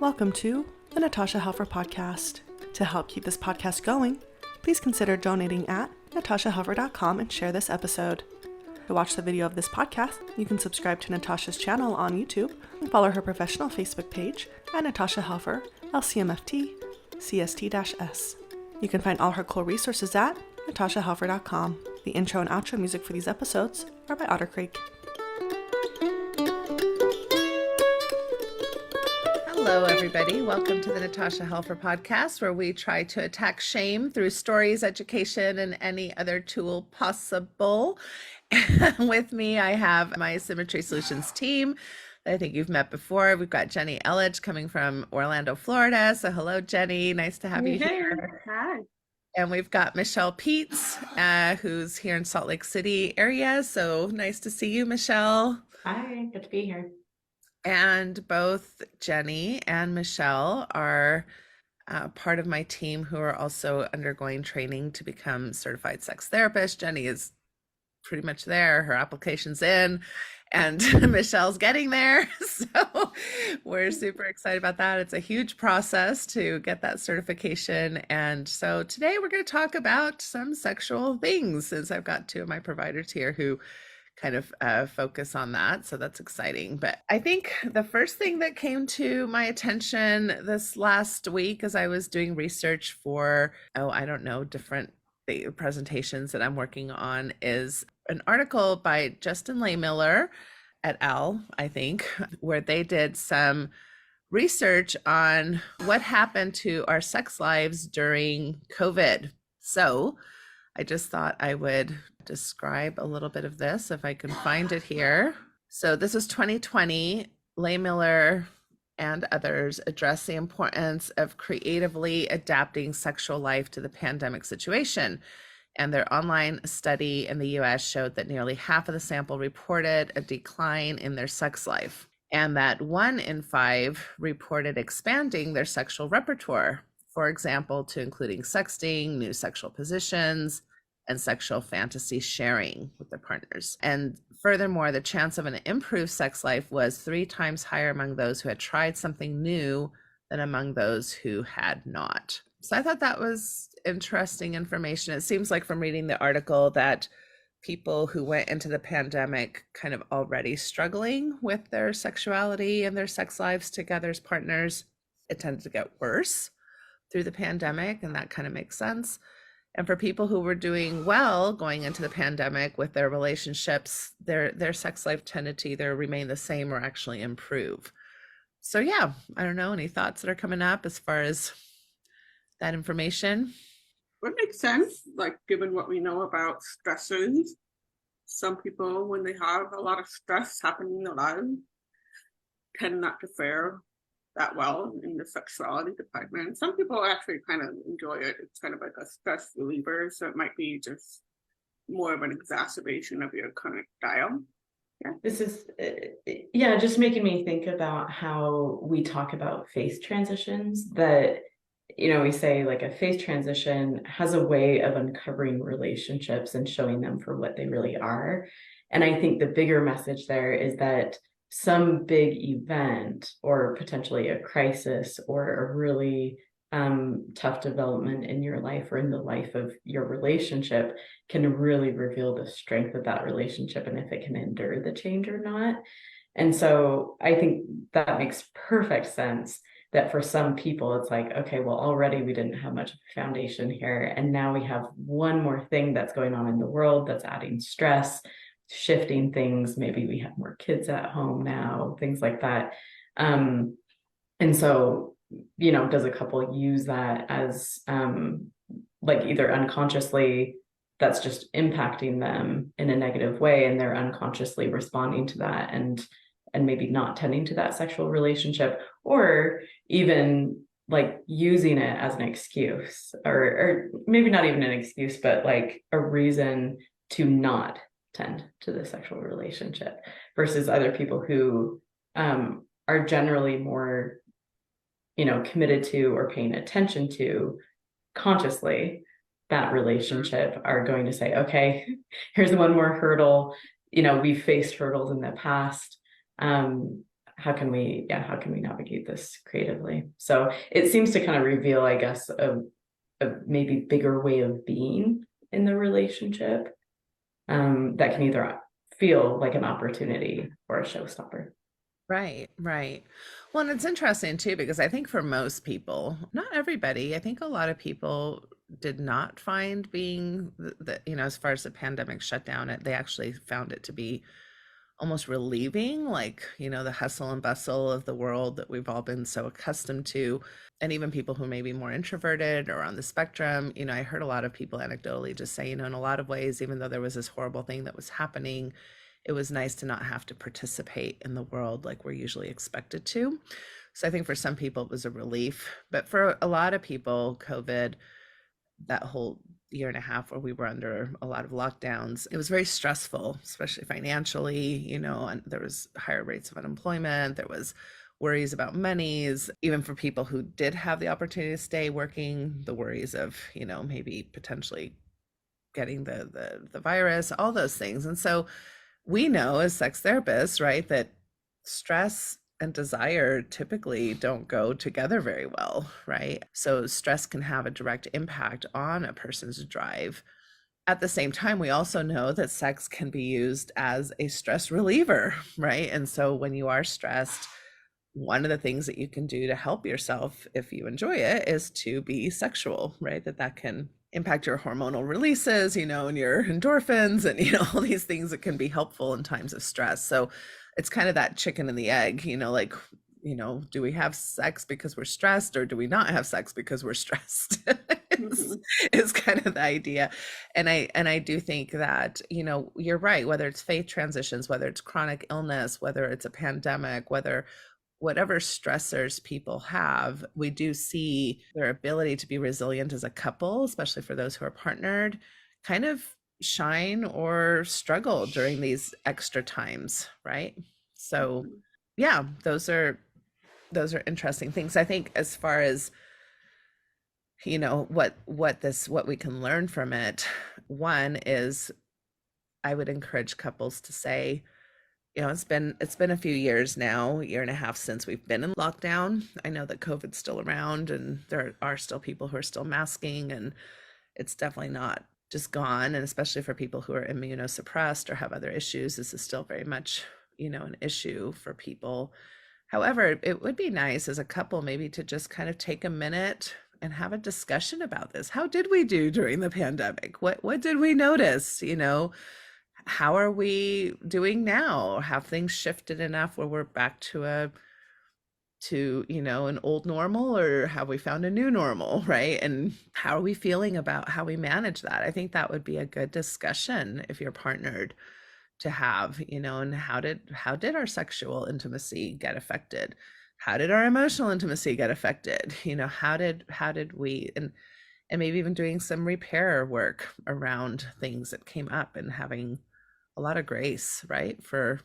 Welcome to the Natasha Helfer Podcast. To help keep this podcast going, please consider donating at natashahelfer.com and share this episode. To watch the video of this podcast, you can subscribe to Natasha's channel on YouTube and follow her professional Facebook page at Natasha Helfer, LCMFT, CST-S. You can find all her cool resources at natashahelfer.com. The intro and outro music for these episodes are by Otter Creek. Hello, everybody. Welcome to the Natasha Helfer Podcast, where we try to attack shame through stories, education, and any other tool possible. And with me, I have my Symmetry Solutions team that I think you've met before. We've got Jenny Elledge coming from Orlando, Florida. So hello, Jenny. Nice to have you here. Hi. And we've got Michelle Peets, who's here in Salt Lake City area. So nice to see you, Michelle. Hi, good to be here. And both Jenny and Michelle are part of my team who are also undergoing training to become certified sex therapists. Jenny is pretty much there. Her application's in, and Michelle's getting there. So we're super excited about that. It's a huge process to get that certification. And so today we're going to talk about some sexual things, since I've got two of my providers here who kind of focus on that. So that's exciting. But I think the first thing that came to my attention this last week as I was doing research for, different presentations that I'm working on is an article by Justin Lehmiller et al., I think, where they did some research on what happened to our sex lives during COVID. So I just thought I would describe a little bit of this if I can find it here. So this is 2020. Lehmiller and others address the importance of creatively adapting sexual life to the pandemic situation. And their online study in the US showed that nearly half of the sample reported a decline in their sex life, and that 1 in 5 reported expanding their sexual repertoire, for example, to including sexting, new sexual positions, and sexual fantasy sharing with their partners. And furthermore, the chance of an improved sex life was 3 times higher among those who had tried something new than among those who had not. So I thought that was interesting information. It seems like from reading the article that people who went into the pandemic kind of already struggling with their sexuality and their sex lives together as partners, it tended to get worse through the pandemic, and that kind of makes sense. And for people who were doing well going into the pandemic with their relationships, their sex life tended to either remain the same or actually improve. So yeah, I don't know, any thoughts that are coming up as far as that information? It makes sense, like given what we know about stressors. Some people, when they have a lot of stress happening in their lives, tend not to fare that well in the sexuality department. Some people actually kind of enjoy it. It's kind of like a stress reliever. So it might be just more of an exacerbation of your current style. Yeah. This is, just making me think about how we talk about phase transitions, that, we say like a phase transition has a way of uncovering relationships and showing them for what they really are. And I think the bigger message there is that some big event or potentially a crisis or a really tough development in your life or in the life of your relationship can really reveal the strength of that relationship and if it can endure the change or not. And so I think that makes perfect sense that for some people it's like, okay, well, already we didn't have much of a foundation here, and now we have one more thing that's going on in the world that's adding stress, shifting things. Maybe we have more kids at home now, things like that. And so, does a couple use that as like either unconsciously that's just impacting them in a negative way, and they're unconsciously responding to that and maybe not tending to that sexual relationship, or even like using it as an excuse, or maybe not even an excuse, but like a reason to not tend to the sexual relationship, versus other people who are generally more, committed to or paying attention to consciously that relationship, are going to say, okay, here's one more hurdle. We've faced hurdles in the past. how can we navigate this creatively? So it seems to kind of reveal, I guess, a maybe bigger way of being in the relationship, that can either feel like an opportunity or a showstopper. Right, right. Well, and it's interesting too, because I think for most people, not everybody, I think a lot of people did not find being as far as the pandemic shut down, they actually found it to be almost relieving, like, the hustle and bustle of the world that we've all been so accustomed to. And even people who may be more introverted or on the spectrum, I heard a lot of people anecdotally just say, in a lot of ways, even though there was this horrible thing that was happening, it was nice to not have to participate in the world like we're usually expected to. So I think for some people it was a relief, but for a lot of people, COVID, that whole year and a half where we were under a lot of lockdowns, it was very stressful, especially financially, and there was higher rates of unemployment. There was worries about monies, even for people who did have the opportunity to stay working, the worries of, maybe potentially getting the virus, all those things. And so we know as sex therapists, right, that stress and desire typically don't go together very well, right? So stress can have a direct impact on a person's drive. At the same time, we also know that sex can be used as a stress reliever, right? And so when you are stressed, one of the things that you can do to help yourself, if you enjoy it, is to be sexual, right? That can impact your hormonal releases, and your endorphins and, all these things that can be helpful in times of stress. So it's kind of that chicken and the egg, like, do we have sex because we're stressed, or do we not have sex because we're stressed? is kind of the idea. And I do think that, you're right, whether it's faith transitions, whether it's chronic illness, whether it's a pandemic, whatever stressors people have, we do see their ability to be resilient as a couple, especially for those who are partnered, kind of shine or struggle during these extra times, right? So yeah, those are interesting things. I think as far as what we can learn from it, one is I would encourage couples to say, it's been a few years now, year and a half since we've been in lockdown. I know that COVID's still around and there are still people who are still masking, and it's definitely not just gone. And especially for people who are immunosuppressed or have other issues, this is still very much, an issue for people. However, it would be nice as a couple maybe to just kind of take a minute and have a discussion about this. How did we do during the pandemic? What did we notice? How are we doing now? Have things shifted enough where we're back to an old normal, or have we found a new normal, right? And how are we feeling about how we manage that? I think that would be a good discussion if you're partnered to have, and how did our sexual intimacy get affected? How did our emotional intimacy get affected? How did we, and maybe even doing some repair work around things that came up, and having a lot of grace, right? For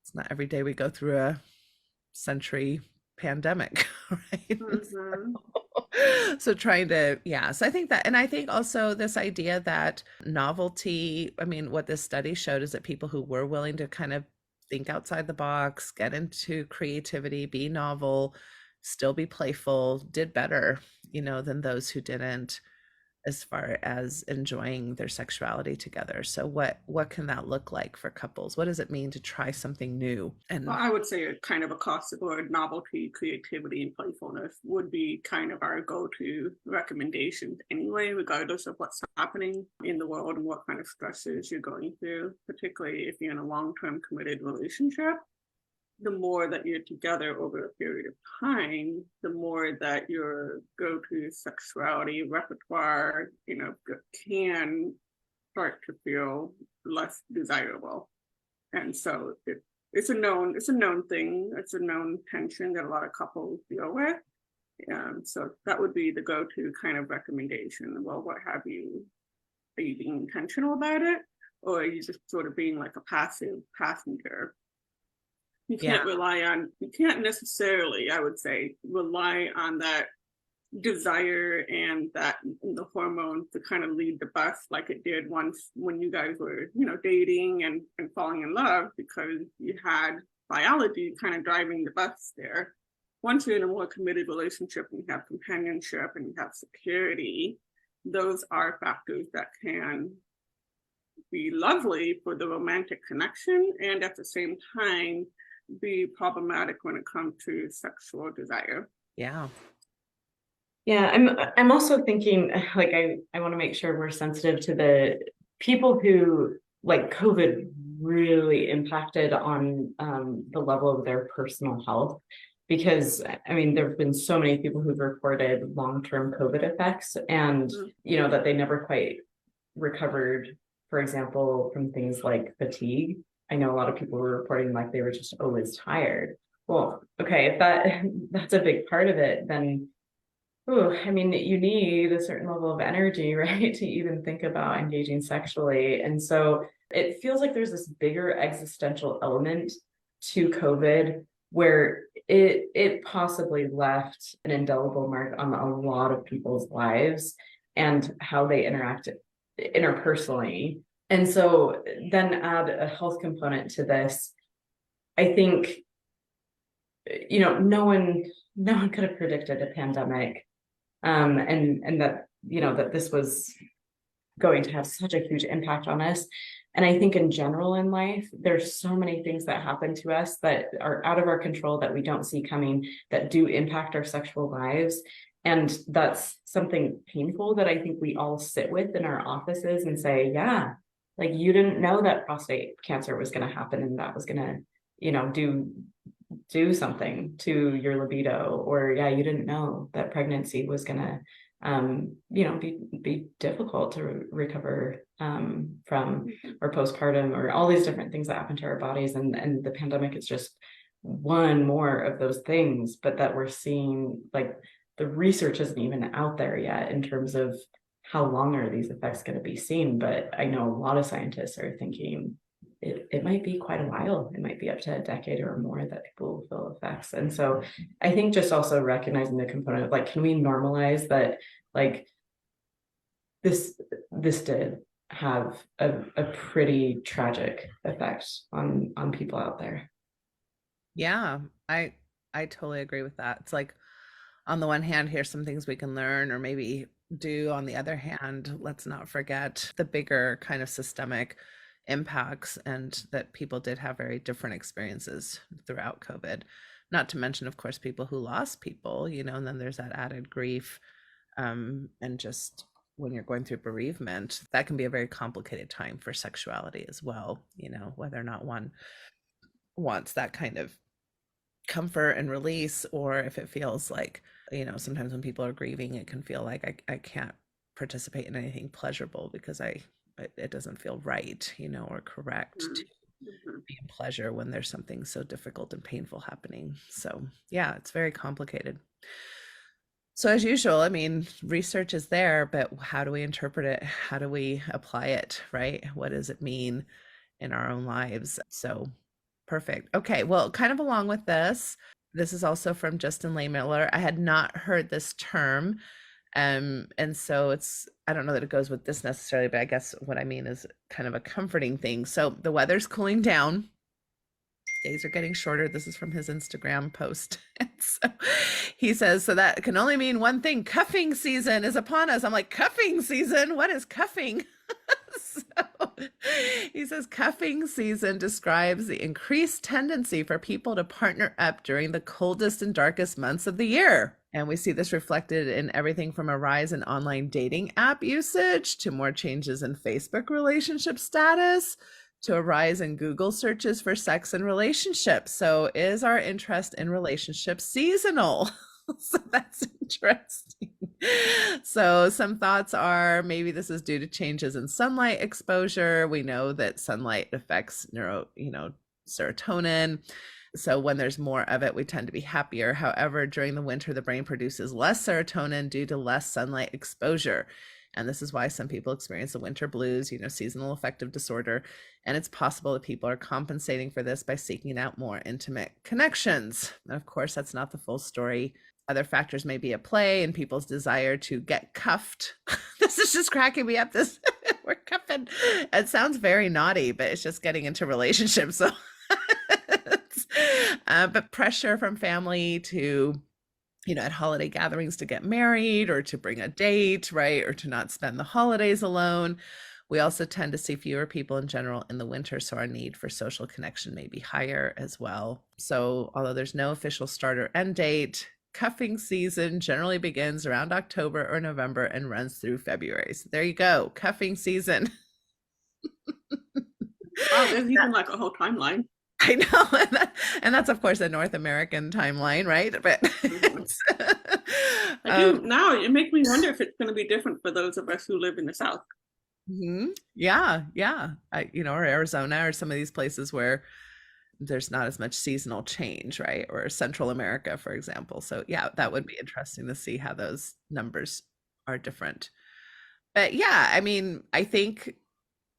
it's not every day we go through a century pandemic, right? So trying to, so I think that, and I think also this idea that novelty, I mean, what this study showed is that people who were willing to kind of think outside the box, get into creativity, be novel, still be playful, did better, than those who didn't, as far as enjoying their sexuality together. So what can that look like for couples? What does it mean to try something new? And well, I would say a kind of across the board novelty, creativity, and playfulness would be kind of our go-to recommendations anyway, regardless of what's happening in the world and what kind of stresses you're going through, particularly if you're in a long-term committed relationship. The more that you're together over a period of time, the more that your go-to sexuality repertoire, can start to feel less desirable. And so it's a known thing. It's a known tension that a lot of couples deal with. So that would be the go-to kind of recommendation. Well, are you being intentional about it? Or are you just sort of being like a passive passenger? You can't necessarily, I would say, rely on that desire and that the hormones to kind of lead the bus like it did once when you guys were, dating and falling in love, because you had biology kind of driving the bus there. Once you're in a more committed relationship and you have companionship and you have security, those are factors that can be lovely for the romantic connection and at the same time be problematic when it comes to sexual desire. Yeah. Yeah, I'm also thinking, like, I want to make sure we're sensitive to the people who, like, COVID really impacted on the level of their personal health. Because, I mean, there have been so many people who've reported long-term COVID effects and, you know, that they never quite recovered, for example, from things like fatigue. I know a lot of people were reporting like they were just always tired. Well, okay, if that's a big part of it, then, I mean, you need a certain level of energy, right, to even think about engaging sexually. And so it feels like there's this bigger existential element to COVID where it possibly left an indelible mark on a lot of people's lives and how they interact interpersonally. And so then add a health component to this. I think, you know, no one could have predicted a pandemic, and that, you know, that this was going to have such a huge impact on us. And I think in general in life, there's so many things that happen to us that are out of our control that we don't see coming, that do impact our sexual lives. And that's something painful that I think we all sit with in our offices and say, yeah, like, you didn't know that prostate cancer was going to happen and that was going to, you know, do something to your libido, or yeah, you didn't know that pregnancy was going to you know, be difficult to recover from, or postpartum, or all these different things that happen to our bodies. And the pandemic is just one more of those things, but that we're seeing, like, the research isn't even out there yet in terms of how long are these effects going to be seen. But I know a lot of scientists are thinking it might be quite a while. It might be up to a decade or more that people will feel effects. And so I think just also recognizing the component of, like, can we normalize that, like, this did have a pretty tragic effect on people out there. Yeah, I totally agree with that. It's like, on the one hand, here's some things we can learn or maybe do. On the other hand, let's not forget the bigger kind of systemic impacts, and that people did have very different experiences throughout COVID. Not to mention, of course, people who lost people, you know, and then there's that added grief. And just when you're going through bereavement, that can be a very complicated time for sexuality as well, you know, whether or not one wants that kind of comfort and release, or if it feels like, you know, sometimes when people are grieving, it can feel like I can't participate in anything pleasurable because it doesn't feel right, you know, or correct to be in pleasure when there's something so difficult and painful happening. So yeah, it's very complicated. So as usual, I mean, research is there, but how do we interpret it? How do we apply it, right? What does it mean in our own lives? So perfect. Okay, well, kind of along with this is also from Justin Lehmiller. I had not heard this term. And so I don't know that it goes with this necessarily, but I guess what I mean is kind of a comforting thing. So the weather's cooling down. Days are getting shorter. This is from his Instagram post. And so he says, so that can only mean one thing: cuffing season is upon us. I'm like, cuffing season? What is cuffing? So he says, cuffing season describes the increased tendency for people to partner up during the coldest and darkest months of the year. And we see this reflected in everything from a rise in online dating app usage to more changes in Facebook relationship status to a rise in Google searches for sex and relationships. So is our interest in relationships seasonal? So that's interesting. So some thoughts are maybe this is due to changes in sunlight exposure. We know that sunlight affects serotonin. So when there's more of it, we tend to be happier. However, during the winter, the brain produces less serotonin due to less sunlight exposure. And this is why some people experience the winter blues, seasonal affective disorder. And it's possible that people are compensating for this by seeking out more intimate connections. And of course, that's not the full story. Other factors may be at play in people's desire to get cuffed. This is just cracking me up. We're cuffing. It sounds very naughty, but it's just getting into relationships. So But pressure from family to, at holiday gatherings to get married or to bring a date, right? Or to not spend the holidays alone. We also tend to see fewer people in general in the winter, so our need for social connection may be higher as well. So, although there's no official start or end date, cuffing season generally begins around October or November and runs through February. So, there you go, cuffing season. Wow, there's even like a whole timeline. I know, and that's of course a North American timeline, right? But I do now. It makes me wonder if it's going to be different for those of us who live in the South. Yeah, or Arizona or some of these places where there's not as much seasonal change, right? Or Central America, for example. So yeah, that would be interesting to see how those numbers are different. But yeah, I mean, I think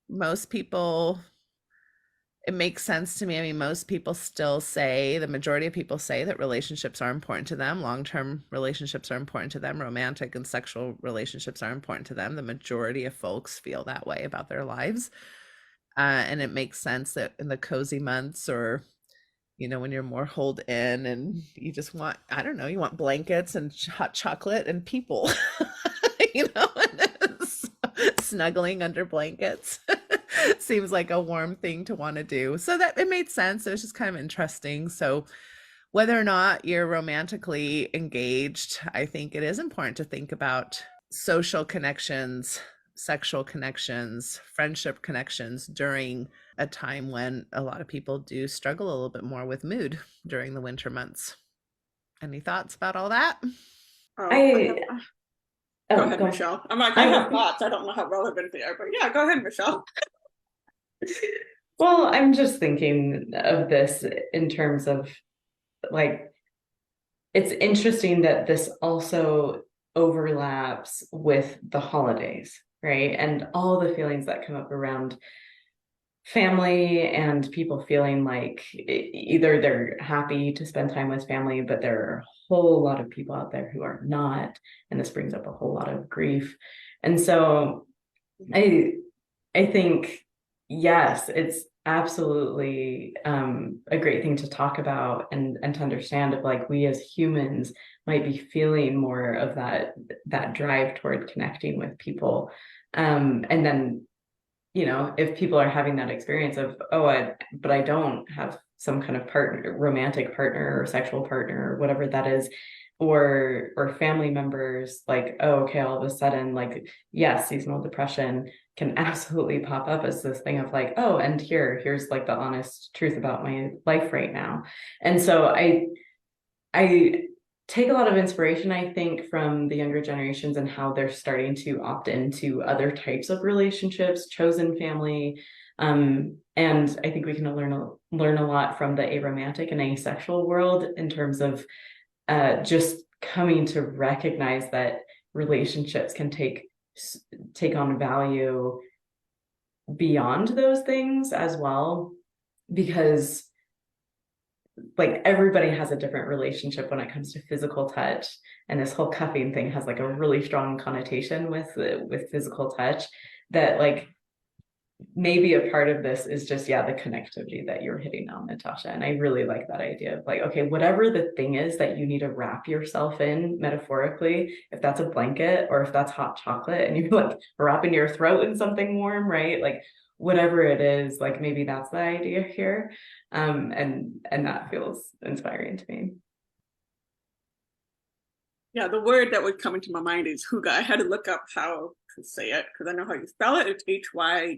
most people, it makes sense to me. I mean, most people still say, the majority of people say that relationships are important to them. Long-term relationships are important to them. Romantic and sexual relationships are important to them. The majority of folks feel that way about their lives. And it makes sense that in the cozy months, or, when you're more holed in and you just want, I don't know, you want blankets and hot chocolate and people, snuggling under blankets. Seems like a warm thing to want to do. So that it made sense. It was just kind of interesting. So whether or not you're romantically engaged, I think it is important to think about social connections, sexual connections, friendship connections during a time when a lot of people do struggle a little bit more with mood during the winter months. Any thoughts about all that? Go Go ahead, Michelle. I'm like, I have thoughts. I don't know how relevant they are, but yeah, go ahead, Michelle. Well, I'm just thinking of this in terms of like, it's interesting that this also overlaps with the holidays, right? And all the feelings that come up around family and people feeling like either they're happy to spend time with family, but there are a whole lot of people out there who are not. And this brings up a whole lot of grief. And so I think, yes, it's absolutely a great thing to talk about and to understand of like we as humans might be feeling more of that drive toward connecting with people. And then, if people are having that experience of, but I don't have some kind of partner, romantic partner or sexual partner or whatever that is, or family members like, oh, okay, all of a sudden, like, yes, seasonal depression can absolutely pop up as this thing of like, oh, and here's like the honest truth about my life right now. And so I take a lot of inspiration, I think, from the younger generations and how they're starting to opt into other types of relationships, chosen family. And I think we can learn a lot from the aromantic and asexual world in terms of just coming to recognize that relationships can take on value beyond those things as well, because like everybody has a different relationship when it comes to physical touch, and this whole cuffing thing has like a really strong connotation with physical touch that like maybe a part of this is just, the connectivity that you're hitting on, Natasha. And I really like that idea of like, okay, whatever the thing is that you need to wrap yourself in metaphorically, if that's a blanket or if that's hot chocolate and you're like wrapping your throat in something warm, right? Like whatever it is, like maybe that's the idea here. And that feels inspiring to me. Yeah, the word that would come into my mind is hygge. I had to look up how to say it because I know how you spell it. It's Hygge,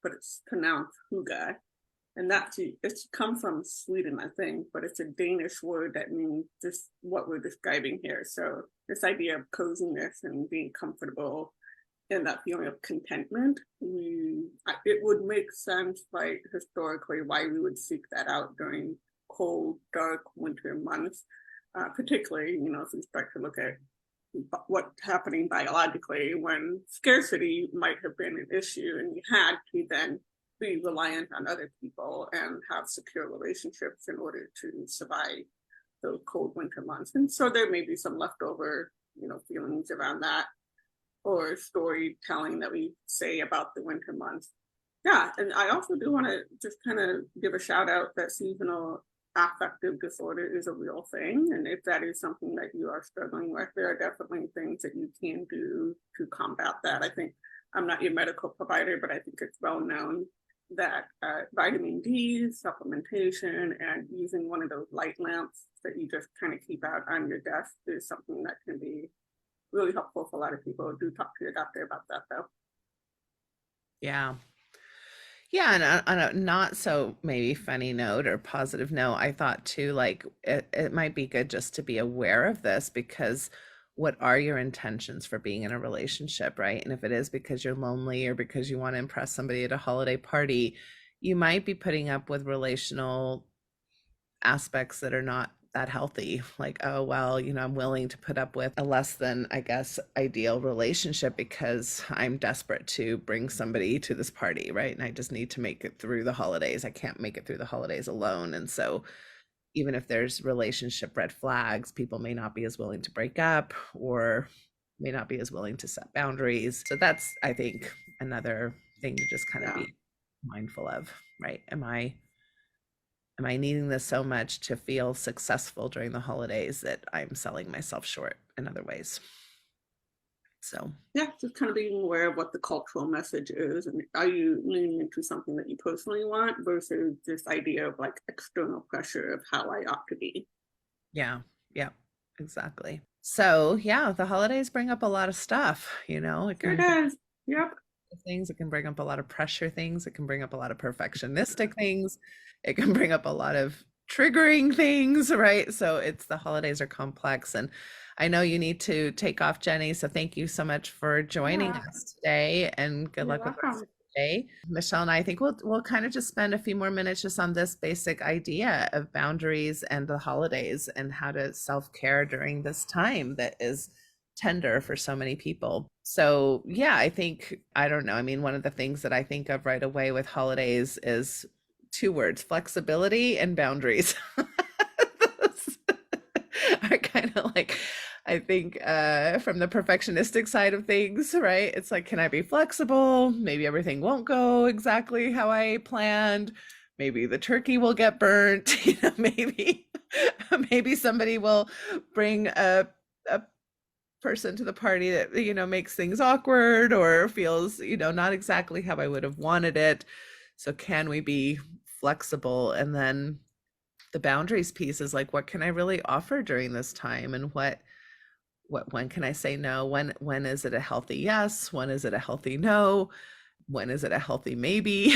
but it's pronounced hygge. And it's come from Sweden, I think, but it's a Danish word that means just what we're describing here. So this idea of coziness and being comfortable and that feeling of contentment, it would make sense, like historically, why we would seek that out during cold, dark winter months. Particularly, if we start to look at what's happening biologically when scarcity might have been an issue and you had to then be reliant on other people and have secure relationships in order to survive those cold winter months. And so there may be some leftover, feelings around that or storytelling that we say about the winter months. Yeah, and I also do want to just kind of give a shout out that seasonal affective disorder is a real thing. And if that is something that you are struggling with, there are definitely things that you can do to combat that. I think I'm not your medical provider, but I think it's well known that vitamin D, supplementation, and using one of those light lamps that you just kind of keep out on your desk is something that can be really helpful for a lot of people. Do talk to your doctor about that, though. Yeah. Yeah, and on a not so maybe funny note or positive note, I thought too, like it might be good just to be aware of this, because what are your intentions for being in a relationship, right? And if it is because you're lonely or because you want to impress somebody at a holiday party, you might be putting up with relational aspects that are not that healthy. Like, oh, well, I'm willing to put up with a less than, I guess, ideal relationship because I'm desperate to bring somebody to this party, right? And I just need to make it through the holidays. I can't make it through the holidays alone. And so even if there's relationship red flags, people may not be as willing to break up or may not be as willing to set boundaries. So that's, I think, another thing to just kind of Yeah. be mindful of, right? Am I needing this so much to feel successful during the holidays that I'm selling myself short in other ways? So Yeah, just kind of being aware of what the cultural message is, and are you leaning into something that you personally want versus this idea of like external pressure of how I ought to be. yeah, exactly. So yeah, the holidays bring up a lot of stuff, it Sure can does. Yep. things, it can bring up a lot of pressure things, it can bring up a lot of perfectionistic things, it can bring up a lot of triggering things, right? So the holidays are complex, and I know you need to take off, Jenny, so thank you so much for joining Yeah. us today, and good You're luck with the rest welcome. of the day. Michelle and I think we'll kind of just spend a few more minutes just on this basic idea of boundaries and the holidays and how to self-care during this time that is tender for so many people. So yeah, I don't know. I mean, one of the things that I think of right away with holidays is two words: flexibility and boundaries. Those are kind of like, I think, from the perfectionistic side of things, right? It's like, can I be flexible? Maybe everything won't go exactly how I planned. Maybe the turkey will get burnt. Maybe somebody will bring a person to the party that makes things awkward or feels not exactly how I would have wanted it. So can we be flexible? And then the boundaries piece is like, what can I really offer during this time, and what when can I say no? When is it a healthy yes? When is it a healthy no? When is it a healthy maybe?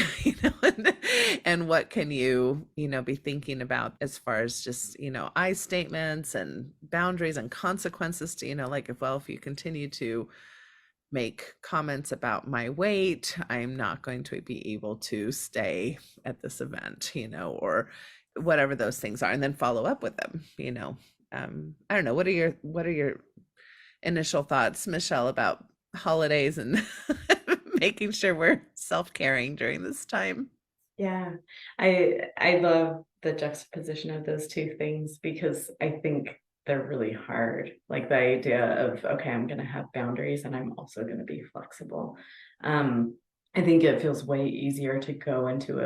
And what can you be thinking about as far as just I statements and boundaries and consequences to like, if you continue to make comments about my weight, I'm not going to be able to stay at this event, or whatever those things are, and then follow up with them. I don't know, what are your initial thoughts, Michelle, about holidays and making sure we're self-caring during this time? Yeah, I love the juxtaposition of those two things because I think they're really hard. Like the idea of, okay, I'm going to have boundaries and I'm also going to be flexible. I think it feels way easier to go into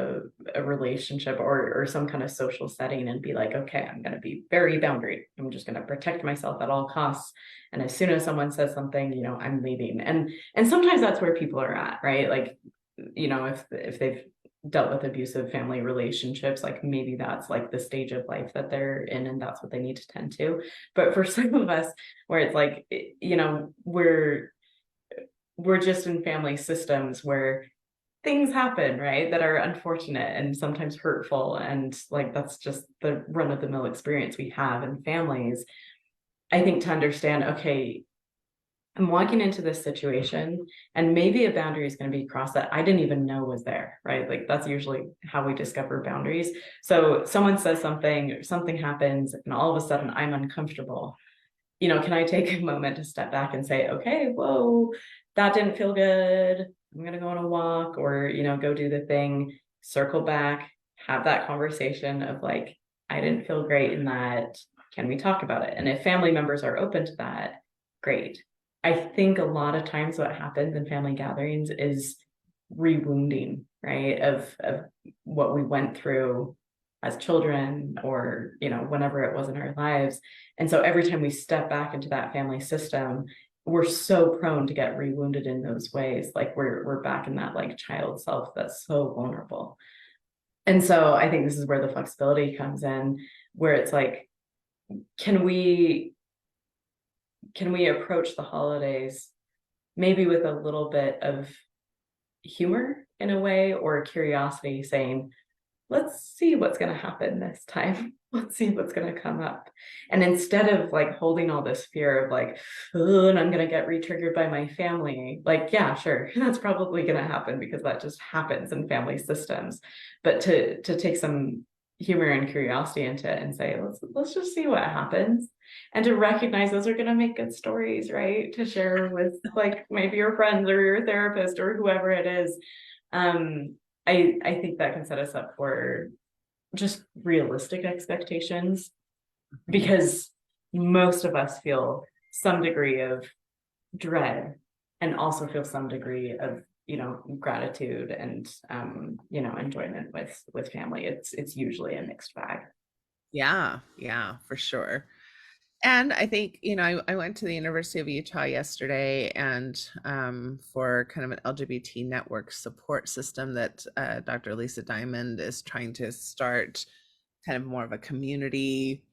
a relationship or some kind of social setting and be like, okay, I'm going to be very boundaried. I'm just going to protect myself at all costs. And as soon as someone says something, I'm leaving. And sometimes that's where people are at, right? Like, if they've dealt with abusive family relationships, like maybe that's like the stage of life that they're in and that's what they need to tend to. But for some of us where it's like, we're just in family systems where things happen, right, that are unfortunate and sometimes hurtful, and like that's just the run of the mill experience we have in families. I think to understand, okay, I'm walking into this situation and maybe a boundary is going to be crossed that I didn't even know was there, right? Like that's usually how we discover boundaries. So someone says something happens, and all of a sudden I'm uncomfortable. Can I take a moment to step back and say, okay, whoa, that didn't feel good. I'm going to go on a walk or, go do the thing, circle back, have that conversation of like, I didn't feel great in that. Can we talk about it? And if family members are open to that, great. I think a lot of times what happens in family gatherings is rewounding, right, of what we went through as children, or whenever it was in our lives. And so every time we step back into that family system, we're so prone to get rewounded in those ways. Like we're back in that like child self that's so vulnerable. And so I think this is where the flexibility comes in, where it's like, can we approach the holidays maybe with a little bit of humor in a way, or curiosity, saying, let's see what's going to happen this time. Let's see what's going to come up. And instead of like holding all this fear of like, oh, and I'm going to get re-triggered by my family, like, yeah, sure, that's probably going to happen because that just happens in family systems. But to take some humor and curiosity into it and say, let's just see what happens. And to recognize those are going to make good stories, right? To share with like maybe your friends or your therapist or whoever it is. I think that can set us up for just realistic expectations, because most of us feel some degree of dread and also feel some degree of gratitude and enjoyment with family. It's usually a mixed bag. Yeah, for sure. And I think, I went to the University of Utah yesterday, and for kind of an LGBT network support system that Dr. Lisa Diamond is trying to start, kind of more of a community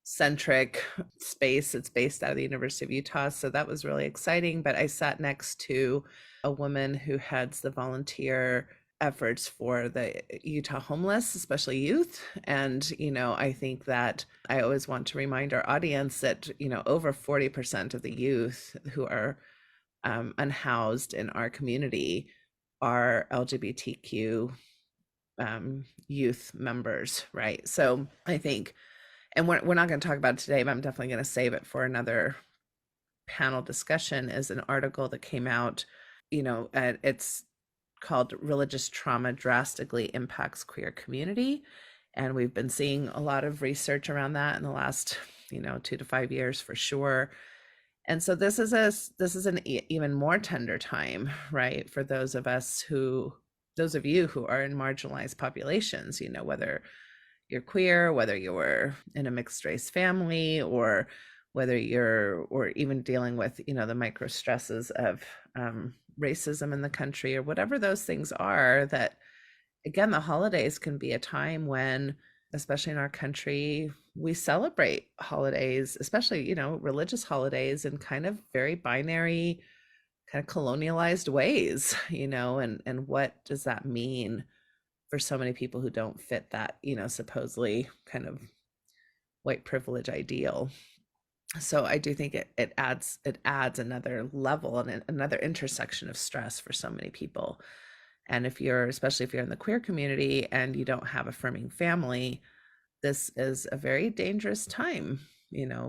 centric space. It's based out of the University of Utah. So that was really exciting. But I sat next to a woman who heads the volunteer efforts for the Utah homeless, especially youth. And, I think that I always want to remind our audience that, over 40% of the youth who are unhoused in our community are LGBTQ youth members, right? So I think, and we're not going to talk about it today, but I'm definitely going to save it for another panel discussion, is an article that came out, it's called Religious Trauma Drastically Impacts Queer Community. And we've been seeing a lot of research around that in the last, 2 to 5 years for sure. And so this is an even more tender time, right? For those of you who are in marginalized populations, whether you're queer, whether you're in a mixed race family, or whether or even dealing with, the micro stresses of racism in the country, or whatever those things are, that again, the holidays can be a time when, especially in our country, we celebrate holidays, especially, religious holidays, in kind of very binary, kind of colonialized ways, and what does that mean for so many people who don't fit that, supposedly kind of white privilege ideal. So I do think it adds another level and another intersection of stress for so many people. And especially if you're in the queer community and you don't have affirming family, this is a very dangerous time,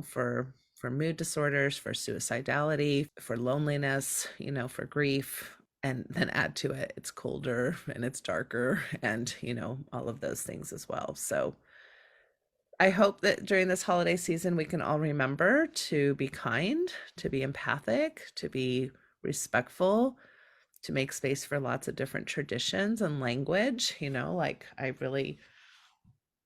for mood disorders, for suicidality, for loneliness, for grief. And then add to it, it's colder and it's darker, and, all of those things as well. So I hope that during this holiday season, we can all remember to be kind, to be empathic, to be respectful, to make space for lots of different traditions and language. Like, I really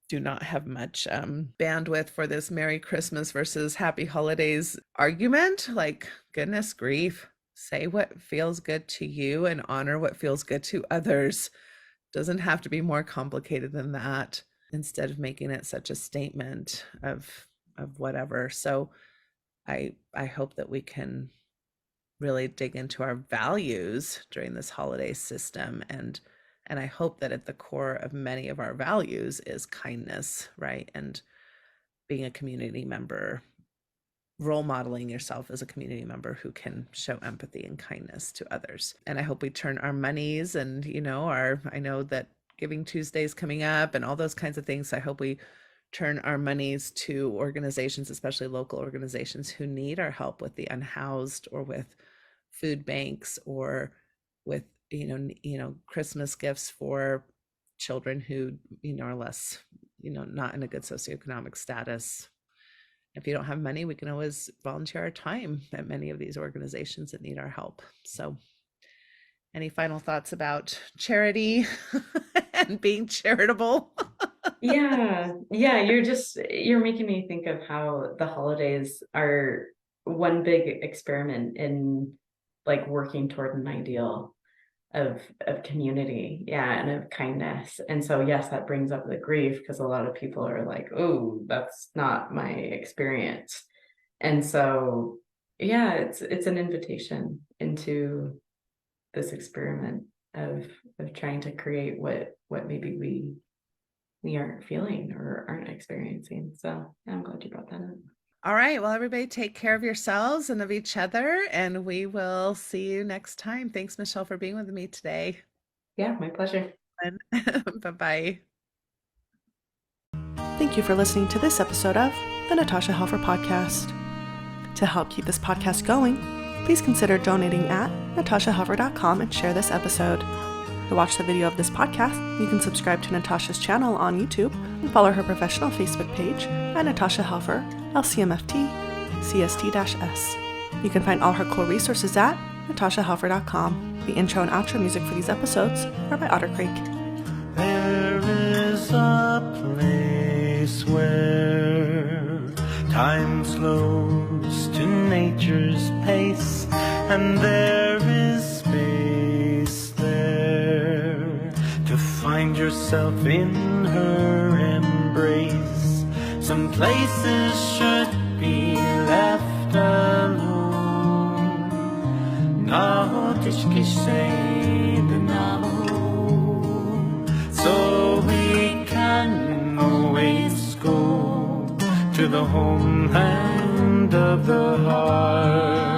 do not have much bandwidth for this Merry Christmas versus Happy Holidays argument. Like, goodness grief, say what feels good to you and honor what feels good to others. Doesn't have to be more complicated than that, instead of making it such a statement of whatever. So I hope that we can really dig into our values during this holiday system, and I hope that at the core of many of our values is kindness, right? And being a community member, role modeling yourself as a community member who can show empathy and kindness to others. And I hope we turn our monies and, I know that Giving Tuesday is coming up and all those kinds of things. So I hope we turn our monies to organizations, especially local organizations, who need our help with the unhoused, or with food banks, or with Christmas gifts for children who are less, not in a good socioeconomic status. If you don't have money, we can always volunteer our time at many of these organizations that need our help. So Any final thoughts about charity and being charitable? Yeah, you're making me think of how the holidays are one big experiment in like working toward an ideal of community, yeah, and of kindness. And so yes, that brings up the grief, because a lot of people are like, oh, that's not my experience. And so yeah, it's an invitation into this experiment of trying to create what maybe we aren't feeling or aren't experiencing. So yeah, I'm glad you brought that up. All right. Well, everybody take care of yourselves and of each other, and we will see you next time. Thanks, Michelle, for being with me today. Yeah, my pleasure. Bye-bye. Thank you for listening to this episode of the Natasha Helfer Podcast. To help keep this podcast going, please consider donating at natashahelfer.com and share this episode. To watch the video of this podcast, you can subscribe to Natasha's channel on YouTube and follow her professional Facebook page at Natasha Helfer, LCMFT, CST-S. You can find all her cool resources at natashahelfer.com. The intro and outro music for these episodes are by Otter Creek. There is a place where time slows to nature's pace, and there is space there to find yourself in her embrace. Some places should be left alone. So we can always go to the homeland of the heart.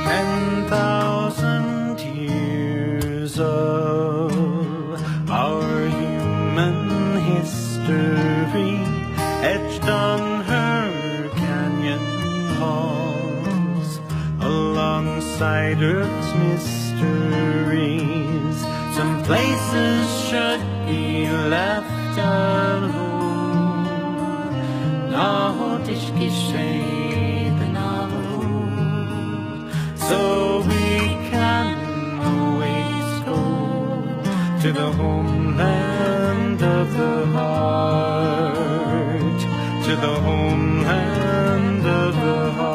10,000 years of our human history etched on her canyon walls, alongside Earth's mysteries. Some places should be left alone. So we can always go to the homeland of the heart, to the homeland of the heart.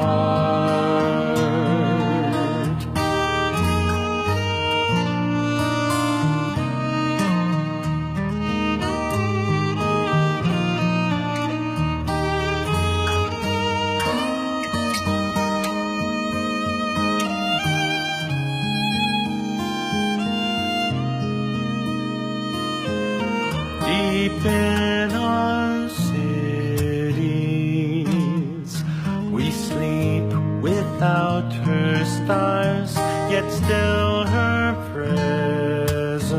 Deep in our cities, we sleep without her stars, yet still her presence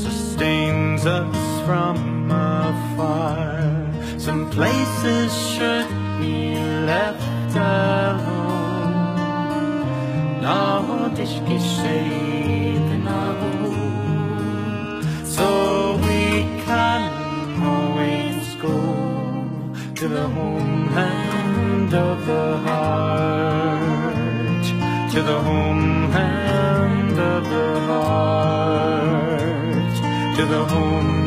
sustains us from afar. Some places should be left alone. So we can always go to the homeland of the heart, to the homeland of the heart, to the homeland